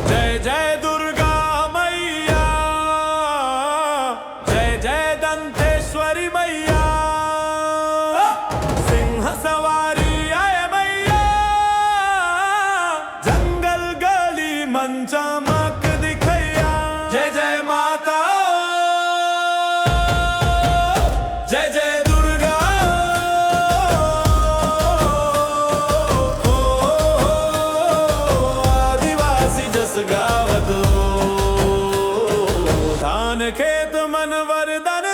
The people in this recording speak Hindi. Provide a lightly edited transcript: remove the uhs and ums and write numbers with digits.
जय जय दुर्गा मैया, जय जय दंतेश्वरी मैया, सिंह सवारी आए मैया, जंगल गली मन चमक दिखैया। जय जय माता, जय जय दुर्गा, आदिवासी जस गावत, धान खेत मन वरदान